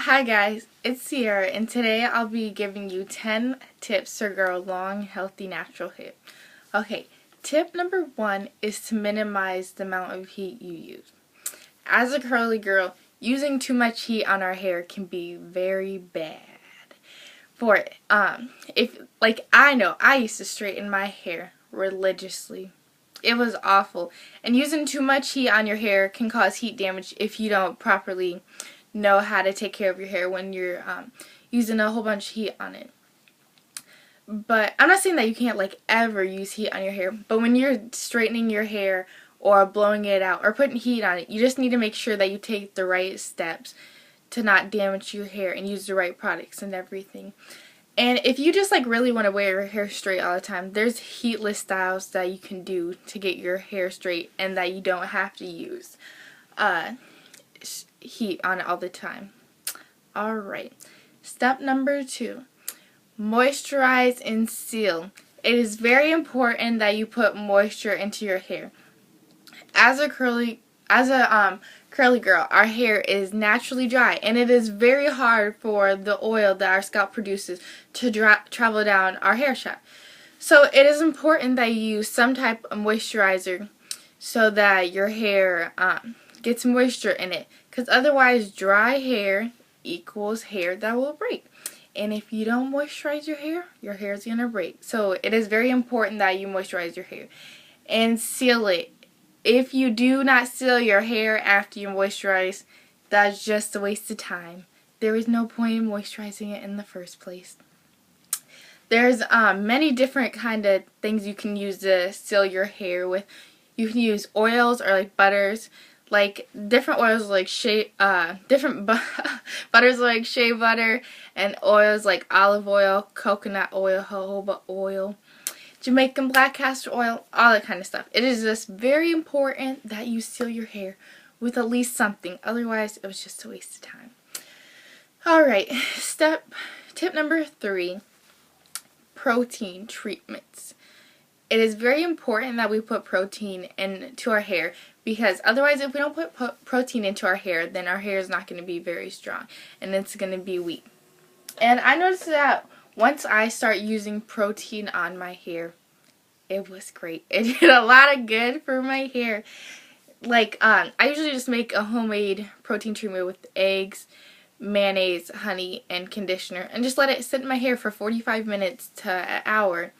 Hi guys, it's Sierra and today I'll be giving you 10 tips to grow long, healthy, natural hair. Okay, tip number 1 is to minimize the amount of heat you use. As a curly girl, using too much heat on our hair can be very bad. I know I used to straighten my hair religiously. It was awful. And using too much heat on your hair can cause heat damage if you don't properly know how to take care of your hair when you're using a whole bunch of heat on it. But I'm not saying that you can't ever use heat on your hair, but when you're straightening your hair or blowing it out or putting heat on it, you just need to make sure that you take the right steps to not damage your hair and use the right products and everything. And if you just really want to wear your hair straight all the time, there's heatless styles that you can do to get your hair straight and that you don't have to use heat on it all the time. Alright, step number 2, moisturize and seal. It is very important that you put moisture into your hair. As a curly girl, our hair is naturally dry, and it is very hard for the oil that our scalp produces to travel down our hair shaft. So it is important that you use some type of moisturizer so that your hair gets moisture in it, because otherwise dry hair equals hair that will break. And if you don't moisturize your hair is going to break. So it is very important that you moisturize your hair and seal it. If you do not seal your hair after you moisturize, that's just a waste of time. There is no point in moisturizing it in the first place. There's many different kind of things you can use to seal your hair with. You can use oils or butters, different oils butters like shea butter, and oils like olive oil, coconut oil, jojoba oil, Jamaican black castor oil, all that kind of stuff. It is just very important that you seal your hair with at least something. Otherwise, it was just a waste of time. Alright, tip number 3, protein treatments. It is very important that we put protein into our hair, because otherwise if we don't put protein into our hair, then our hair is not going to be very strong and it's going to be weak. And I noticed that once I start using protein on my hair, it was great. It did a lot of good for my hair. I usually just make a homemade protein treatment with eggs, mayonnaise, honey, and conditioner, and just let it sit in my hair for 45 minutes to an hour.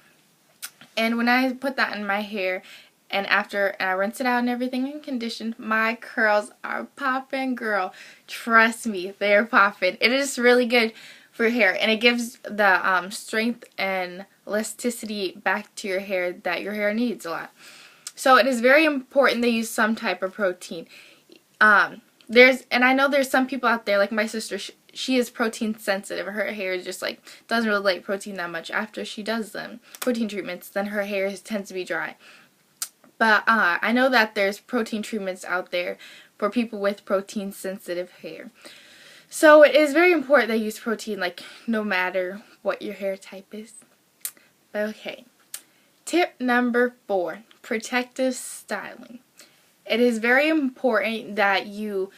And when I put that in my hair, and after I rinse it out and everything and condition, my curls are popping, girl. Trust me, they're popping. It is really good for hair, and it gives the strength and elasticity back to your hair that your hair needs a lot. So it is very important to use some type of protein. And I know there's some people out there, like my sister, she is protein sensitive. Her hair just doesn't really like protein that much. After she does them protein treatments, then her hair tends to be dry. But I know that there's protein treatments out there for people with protein sensitive hair. So it is very important that you use protein no matter what your hair type is. Okay. Tip number 4, protective styling. It is very important that you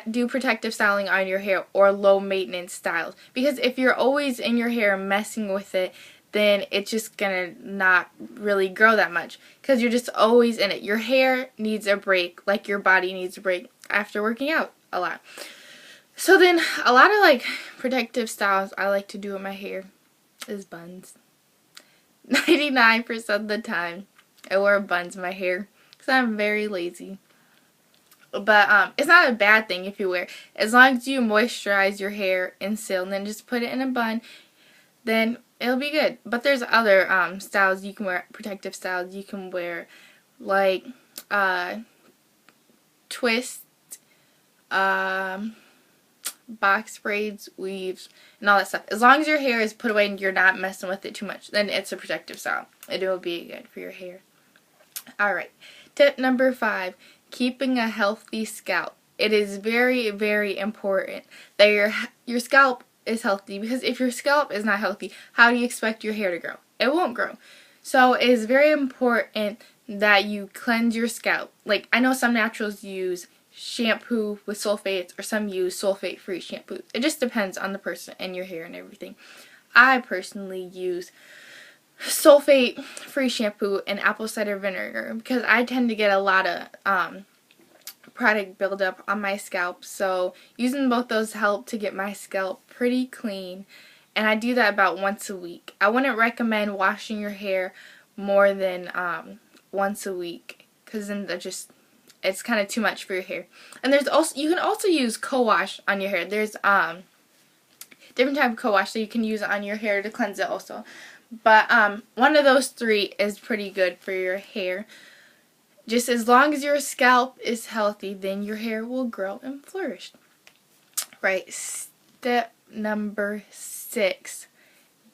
do protective styling on your hair, or low maintenance styles, because if you're always in your hair messing with it, then it's just gonna not really grow that much, because you're just always in it. Your hair needs a break like your body needs a break after working out a lot. So then a lot of protective styles I like to do with my hair is buns. 99% of the time I wear buns in my hair because I'm very lazy. But it's not a bad thing if you wear, as long as you moisturize your hair and seal, and then just put it in a bun, then it'll be good. But there's other styles you can wear, protective styles you can wear, twists, box braids, weaves, and all that stuff. As long as your hair is put away and you're not messing with it too much, then it's a protective style. It will be good for your hair. Alright, tip number 5, keeping a healthy scalp. It is very, very important that your scalp is healthy, because if your scalp is not healthy, how do you expect your hair to grow? It won't grow. So it is very important that you cleanse your scalp. I know some naturals use shampoo with sulfates, or some use sulfate-free shampoos. It just depends on the person and your hair and everything. I personally use sulfate-free shampoo and apple cider vinegar because I tend to get a lot of product buildup on my scalp. So using both those help to get my scalp pretty clean, and I do that about once a week. I wouldn't recommend washing your hair more than once a week because then it's kind of too much for your hair. And you can also use co-wash on your hair. There's different type of co-wash that you can use on your hair to cleanse it also. But one of those three is pretty good for your hair. Just as long as your scalp is healthy, then your hair will grow and flourish. Right, step number 6.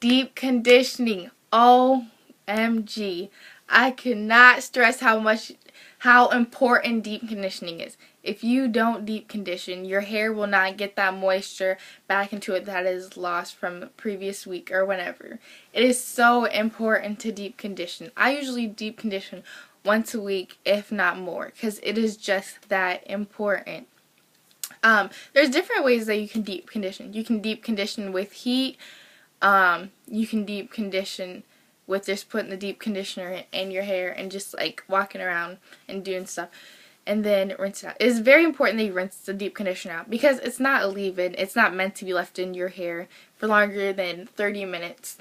Deep conditioning. OMG. I cannot stress how important deep conditioning is. If you don't deep condition, your hair will not get that moisture back into it that is lost from the previous week or whenever. It is so important to deep condition. I usually deep condition once a week, if not more, because it is just that important. There's different ways that you can deep condition. You can deep condition with heat. You can deep condition with just putting the deep conditioner in your hair and just like walking around and doing stuff, and then rinse it out. It is very important that you rinse the deep conditioner out because it's not a leave-in. It's not meant to be left in your hair for longer than 30 minutes.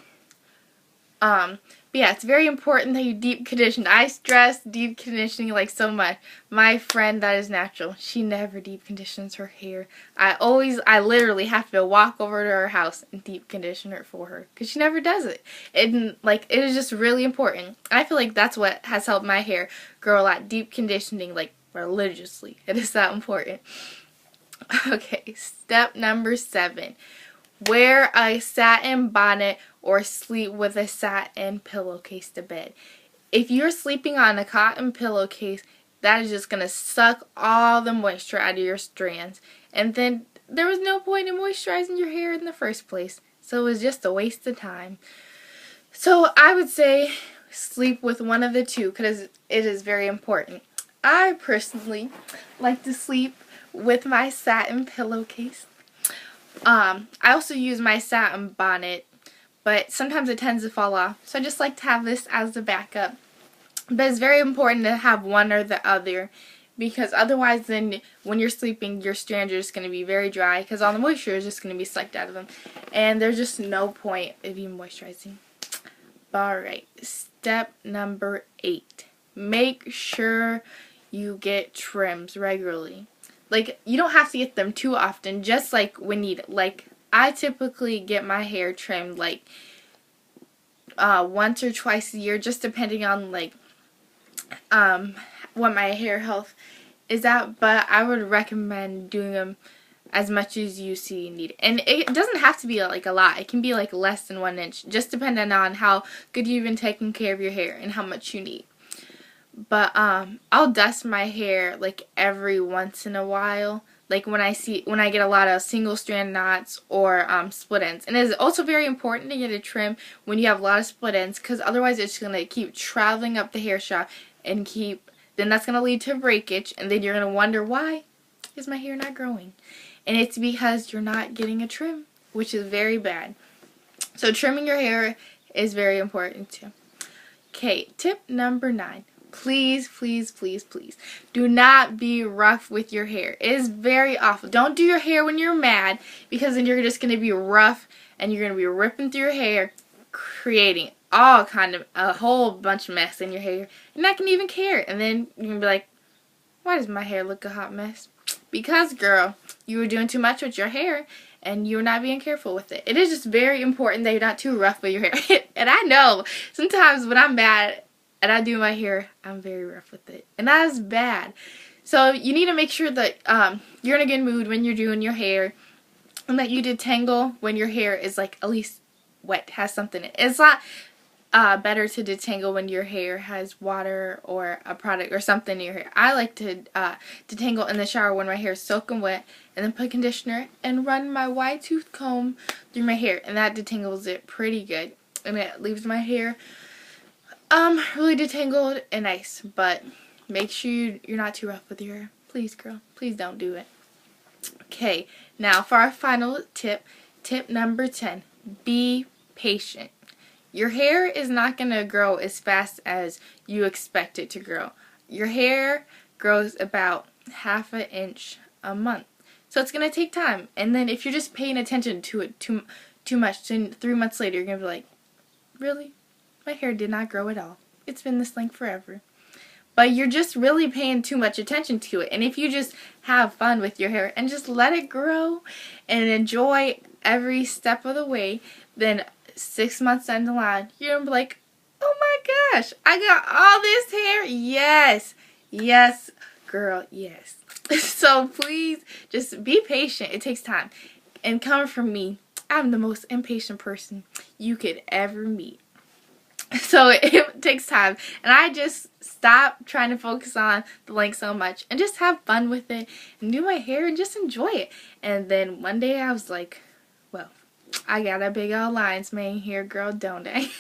But yeah, it's very important that you deep condition. I stress deep conditioning like so much. My friend that is natural, she never deep conditions her hair. I literally have to walk over to her house and deep condition her for her because she never does it. And like, it is just really important. I feel like that's what has helped my hair grow a lot. Deep conditioning, like religiously. It is that important. Okay, step number 7. Wear a satin bonnet or sleep with a satin pillowcase to bed. If you're sleeping on a cotton pillowcase, that is just going to suck all the moisture out of your strands. And then there was no point in moisturizing your hair in the first place. So it was just a waste of time. So I would say sleep with one of the two because it is very important. I personally like to sleep with my satin pillowcase. I also use my satin bonnet, but sometimes it tends to fall off, so I just like to have this as the backup. But it's very important to have one or the other, because otherwise then when you're sleeping, your strands are just going to be very dry because all the moisture is just going to be sucked out of them, and there's just no point of you moisturizing. Alright, step number 8. Make sure you get trims regularly. Like, you don't have to get them too often, just like when needed. Like, I typically get my hair trimmed like once or twice a year, just depending on like what my hair health is at. But I would recommend doing them as much as you see needed. And it doesn't have to be like a lot. It can be like less than 1 inch, just depending on how good you've been taking care of your hair and how much you need. But I'll dust my hair like every once in a while, like when I get a lot of single strand knots or split ends. And it is also very important to get a trim when you have a lot of split ends, because otherwise it's going to keep traveling up the hair shaft and then that's going to lead to breakage, and then you're going to wonder, why is my hair not growing? And it's because you're not getting a trim, which is very bad. So trimming your hair is very important too. Okay, tip number 9. Please, please, please, please do not be rough with your hair. It is very awful. Don't do your hair when you're mad, because then you're just going to be rough and you're going to be ripping through your hair, creating a whole bunch of mess in your hair. You're not going to even care. And then you're going to be like, why does my hair look a hot mess? Because, girl, you were doing too much with your hair and you're not being careful with it. It is just very important that you're not too rough with your hair. And I know sometimes when I'm mad and I do my hair, I'm very rough with it. And that is bad. So you need to make sure that you're in a good mood when you're doing your hair, and that you detangle when your hair is like at least wet, has something in it. It's not better to detangle when your hair has water or a product or something in your hair. I like to detangle in the shower when my hair is soaking wet, and then put conditioner and run my wide tooth comb through my hair, and that detangles it pretty good. And it leaves my hair really detangled and nice. But make sure you're not too rough with your hair. Please, girl. Please don't do it. Okay, now for our final tip. Tip number 10. Be patient. Your hair is not going to grow as fast as you expect it to grow. Your hair grows about ½ an inch a month. So it's going to take time. And then if you're just paying attention to it too much, then 3 months later you're going to be like, really? My hair did not grow at all. It's been this length forever. But you're just really paying too much attention to it. And if you just have fun with your hair and just let it grow and enjoy every step of the way, then 6 months down the line, you're going to be like, oh my gosh, I got all this hair. Yes. Yes, girl, yes. So please just be patient. It takes time. And coming from me, I'm the most impatient person you could ever meet. So it takes time, and I just stop trying to focus on the length so much and just have fun with it and do my hair and just enjoy it. And then one day I was like, well, I got a big old lion's mane here, girl, don't I?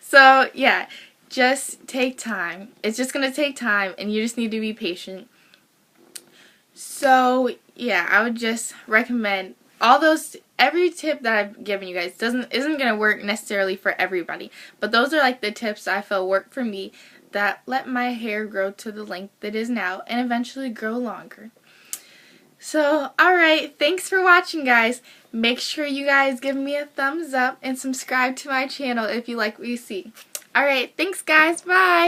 So yeah, just take time. It's just gonna take time, and you just need to be patient. So yeah, I would just recommend every tip that I've given you guys isn't going to work necessarily for everybody, but those are like the tips I feel work for me that let my hair grow to the length it is now and eventually grow longer. So alright, thanks for watching, guys. Make sure you guys give me a thumbs up and subscribe to my channel if you like what you see. Alright, thanks guys, bye!